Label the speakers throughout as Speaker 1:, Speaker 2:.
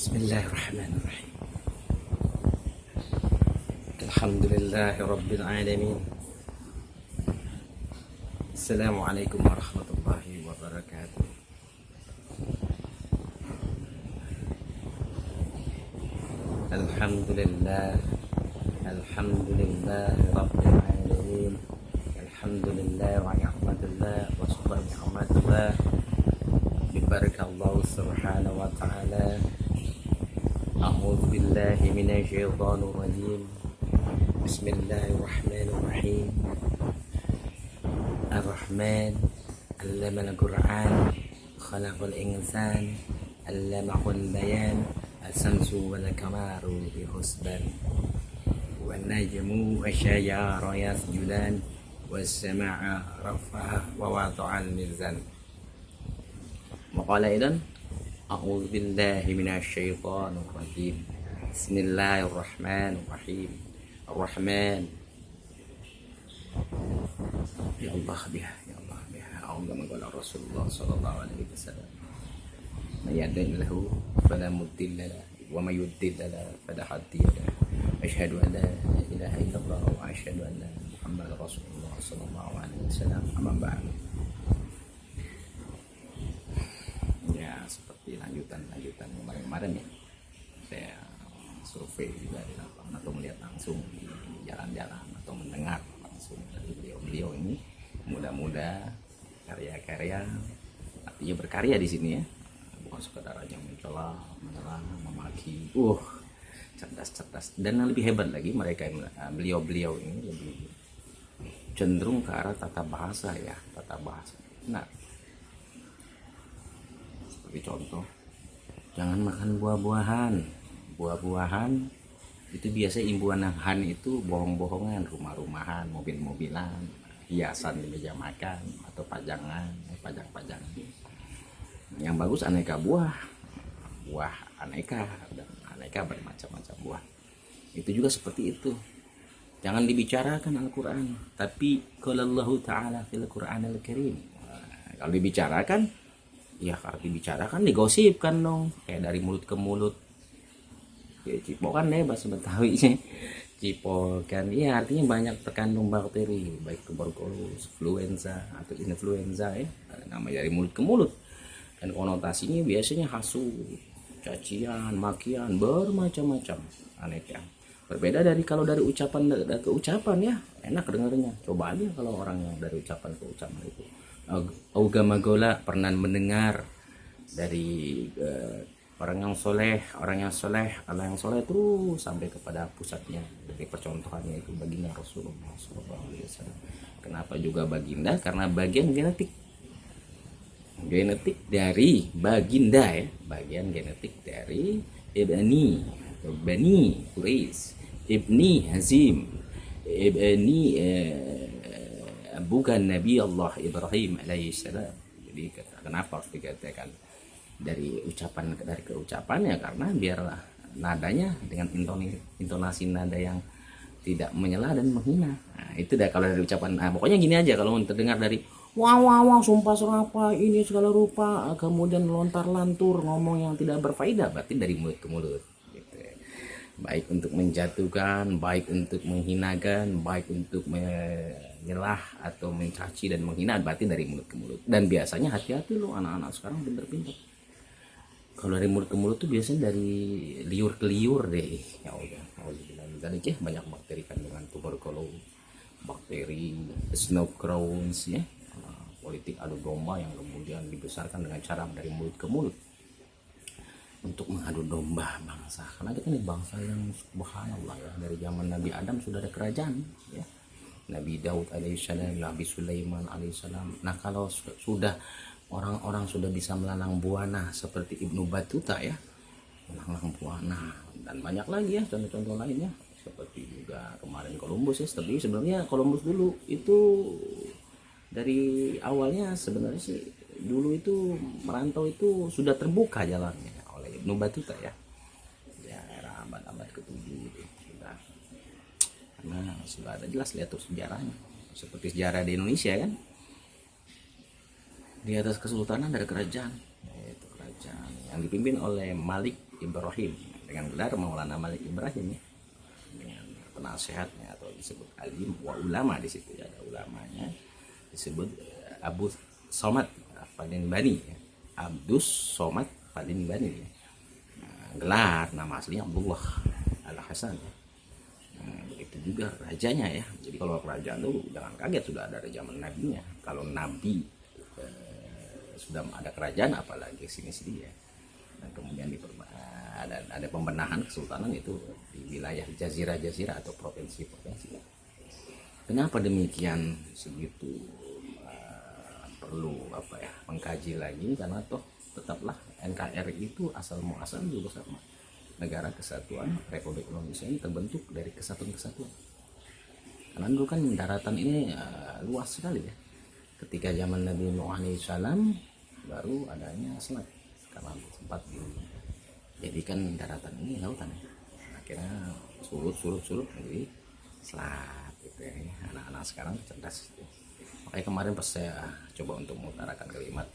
Speaker 1: Bismillahirrahmanirrahim. Alhamdulillahi Rabbil Alamin. Assalamualaikum warahmatullahi wabarakatuh. Alhamdulillah. Alhamdulillah Rabbil Alamin. Alhamdulillah wa ni'matullah wa syukur ni'matullah. Bibarakallahu subhanahu wa ta'ala. A'udzu billahi minasyaitonir rajim. Bismillahirrahmanirrahim. Ar-Rahman 'allamal Qur'an, khalaqal insan, 'allamahul bayan, as-samsu wal qamaru bihusban, wan najmu wasyajaru yasjudan, was samaa'a rafa'ah wa wada'al mizan. Maqala idan a'udzu billahi minasyaitonir rajim. Bismillahirrahmanirrahim. Ar-Rahman. Ya Allah biha, ya Allah biha. A'udzu billahi Rasulullah sallallahu alaihi wasallam. May yahdihillahu fala mudilla lahu wa may yudlil fala hadiya lahu. Asyhadu an la ilaha illallah wa asyhadu anna Muhammadar Rasulullah sallallahu alaihi wasallam. Amma ba'd. Ya, seperti lanjutan kemarin ya, saya survei juga di lapangan atau melihat langsung di jalan-jalan atau mendengar langsung dari beliau ini muda-muda, karya-karya, artinya berkarya di sini ya, bukan sekadar aja mencela, menyerang, memaki. Cerdas, dan yang lebih hebat lagi mereka, beliau ini lebih cenderung ke arah tata bahasa ya, Nah, seperti contoh, jangan makan buah-buahan itu biasa imbuhan han itu bohong-bohongan, rumah-rumahan, mobil-mobilan, hiasan di meja makan atau pajang-pajangan. Yang bagus aneka buah aneka, dan aneka bermacam-macam buah. Itu juga seperti itu. Jangan dibicarakan Al-Quran, tapi qala Allah Ta'ala fil Qur'anil Karim. Kalau dibicarakan, ya kalau dibicarakan digosipkan dong, kayak dari mulut ke mulut. Ya, cipokan deh bahasa Betawi sih. Cipokan, ya artinya banyak terkandung bakteri, baik tuberkulus, influenza atau influenza ya. Namanya dari mulut ke mulut. Dan konotasinya biasanya hasut, cacian, makian, bermacam-macam aneka. Berbeda dari kalau dari ucapan ke ucapan ya, enak dengarnya. Coba aja kalau orang yang dari ucapan ke ucapan itu. Auga Magola pernah mendengar dari orang yang soleh, Allah yang soleh terus sampai kepada pusatnya. Dari percontohannya itu baginda Rasulullah SAW. Kenapa juga baginda? Karena bagian genetik dari baginda ya, bagian genetik dari Bani Quraisy, Ibni Hazim, Ibni bukan Nabi Allah Ibrahim alaihissalam. Jadi kenapa harus dikatakan dari keucapannya? Karena biarlah nadanya dengan intonasi nada yang tidak menyela dan menghina. Nah, itu dah kalau dari ucapan. Nah, pokoknya gini aja, kalau terdengar dari wah sumpah serapa ini segala rupa, kemudian lontar lantur ngomong yang tidak berfaedah, berarti dari mulut ke mulut gitu. Baik untuk menjatuhkan, baik untuk menghinakan, baik untuk menyelah atau mencaci dan menghina, berarti dari mulut ke mulut. Dan biasanya hati-hati lo, anak-anak sekarang pintar-pintar. Kalau dari mulut ke mulut tuh biasanya dari liur ke liur deh. Ya udah, banyak bakteri kandungan tuberkulus, bakteri snow crowns ya, politik adu domba yang kemudian dibesarkan dengan cara dari mulut ke mulut untuk mengadu domba bangsa. Karena kita ini bangsa yang subhanallah ya, dari zaman Nabi Adam sudah ada kerajaan ya, Nabi Daud alaihissalam, Nabi Sulaiman alaihissalam. Nah, kalau sudah orang-orang sudah bisa melalang buana seperti Ibnu Battuta ya, melalang buana, dan banyak lagi ya contoh-contoh lainnya, seperti juga kemarin Columbus ya. Tapi sebenarnya Columbus dulu itu dari awalnya sebenarnya sih dulu itu merantau itu sudah terbuka jalannya oleh Ibnu Battuta ya. Ya era abad ke-7 itu sudah. Karena sudah ada jelas, lihat tuh sejarahnya. Seperti sejarah di Indonesia kan. Di atas kesultanan ada kerajaan, yaitu kerajaan yang dipimpin oleh Malik Ibrahim, dengan gelar Maulana Malik Ibrahim ya, dengan penasehatnya atau disebut alim wa ulama. Di situ ya, ada ulamanya disebut Abu Somad Fadin Bani ya. Abdus Somad Fadin Bani ya. Gelar nama aslinya Abdullah Al Hasan ya. Begitu juga rajanya ya. Jadi kalau kerajaan itu jangan kaget, sudah ada zaman nabinya. Kalau nabi sudah ada kerajaan, apalagi sini-sini ya. Dan kemudian ada pembenahan kesultanan itu di wilayah jazirah-jazirah atau provinsi-provinsi. Kenapa demikian? Segitu perlu mengkaji lagi, karena toh tetaplah NKRI itu asal muasal juga sama. Negara Kesatuan Republik Indonesia ini terbentuk dari kesatuan-kesatuan. Karena dulu kan daratan ini luas sekali ya. Ketika zaman Nabi Nuh alaihissalam baru adanya selat, karena sempat dijadikan daratan ini lautan ya. Akhirnya surut menjadi selat gitu ya. Anak-anak sekarang cerdas gitu. Makanya kemarin pas saya coba untuk mengutarakan kalimat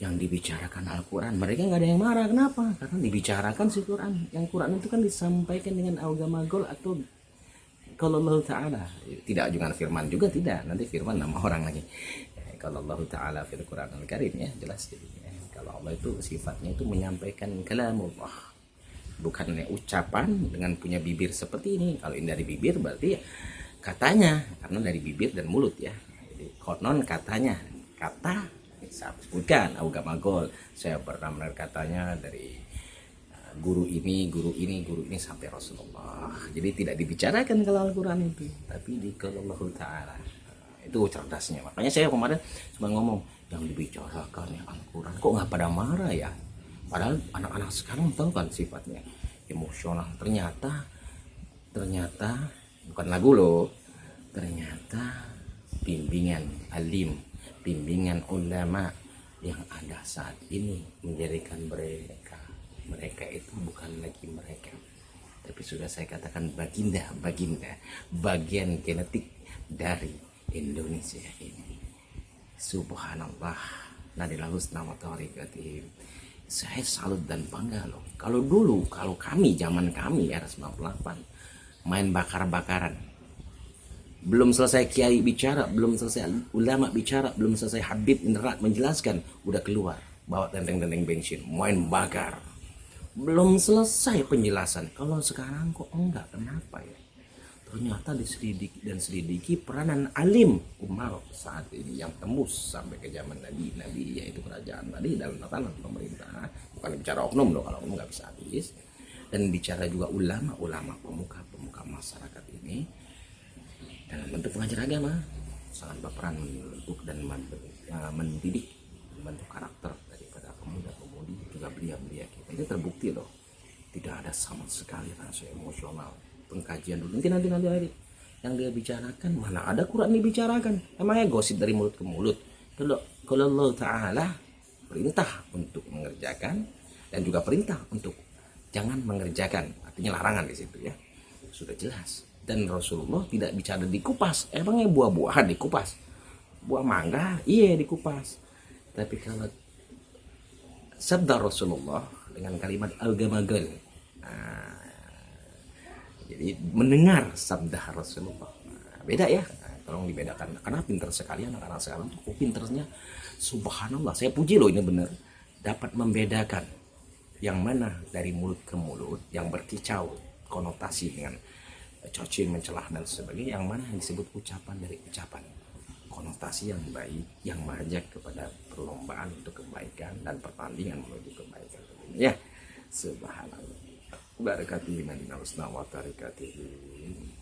Speaker 1: yang dibicarakan Al-Quran, mereka nggak ada yang marah. Kenapa? Karena dibicarakan si Quran. Yang Quran itu kan disampaikan dengan agama gol atau kalau Allah Ta'ala, tidak juga firman juga, tidak. Nanti firman nama orang lagi. Kalau Allah Ta'ala fil Quran Al-Karim ya, jelas. Jadi, kalau Allah itu sifatnya itu menyampaikan kalamullah, bukannya ucapan dengan punya bibir seperti ini. Kalau ini dari bibir berarti ya katanya, karena dari bibir dan mulut ya. Jadi konon katanya, kata saya sebutkan agama gol. Saya pernah mendengar katanya dari guru ini sampai Rasulullah. Jadi tidak dibicarakan kalau Al-Quran itu, tapi di kalau Allah Ta'ala. Itu cerdasnya. Makanya saya kemarin cuma ngomong, yang dibicarakan ya Al-Quran, kok nggak pada marah ya? Padahal anak-anak sekarang tahu kan sifatnya emosional. Ternyata bukan lagu loh. Ternyata bimbingan alim, bimbingan ulama yang ada saat ini menjadikan mereka itu bukan lagi mereka, tapi sudah saya katakan baginda, bagian genetik dari Indonesia ini. Subhanallah, nadil husna wa tariqatihim. Saya salut dan bangga loh. Kalau kami zaman kami era 98 main bakar-bakaran, belum selesai kiai bicara, belum selesai ulama bicara, belum selesai Habib menjelaskan, udah keluar bawa tenteng-tenteng bensin main bakar. Belum selesai penjelasan. Kalau sekarang kok enggak, kenapa ya? Ternyata diselidiki peranan alim Umar saat ini yang tembus sampai ke zaman Nabi, yaitu kerajaan tadi dalam tatanan pemerintah. Bukan bicara oknum loh, kalau oknum nggak bisa habis. Dan bicara juga ulama pemuka masyarakat ini dalam bentuk pengajar agama, sangat berperan membentuk dan mendidik, membentuk karakter daripada pemuda-pemudi juga belia-belia kita. Itu terbukti loh, tidak ada sama sekali rasa emosional. Pengkajian dulu nanti yang dia bicarakan, mana ada Quran dibicarakan, emangnya gosip dari mulut ke mulut. Kalau Allah Ta'ala perintah untuk mengerjakan dan juga perintah untuk jangan mengerjakan, artinya larangan di situ ya, sudah jelas. Dan Rasulullah tidak bicara dikupas. Emangnya buah-buahan dikupas? Buah mangga, iya dikupas. Tapi kalau sabda Rasulullah dengan kalimat al-gamagal, jadi mendengar sabda Rasulullah, beda ya. Tolong dibedakan. Karena pintar sekali anak-anak sekarang tuh, pintarnya subhanallah. Saya puji loh, ini benar. Dapat membedakan yang mana dari mulut ke mulut, yang berkicau konotasi dengan cocin, mencelah dan sebagainya, yang mana yang disebut ucapan dari ucapan, konotasi yang baik, yang mengajak kepada perlombaan untuk kebaikan dan pertandingan menuju kebaikan ya. Subhanallah, barakatihi man husna wa tarikatihi.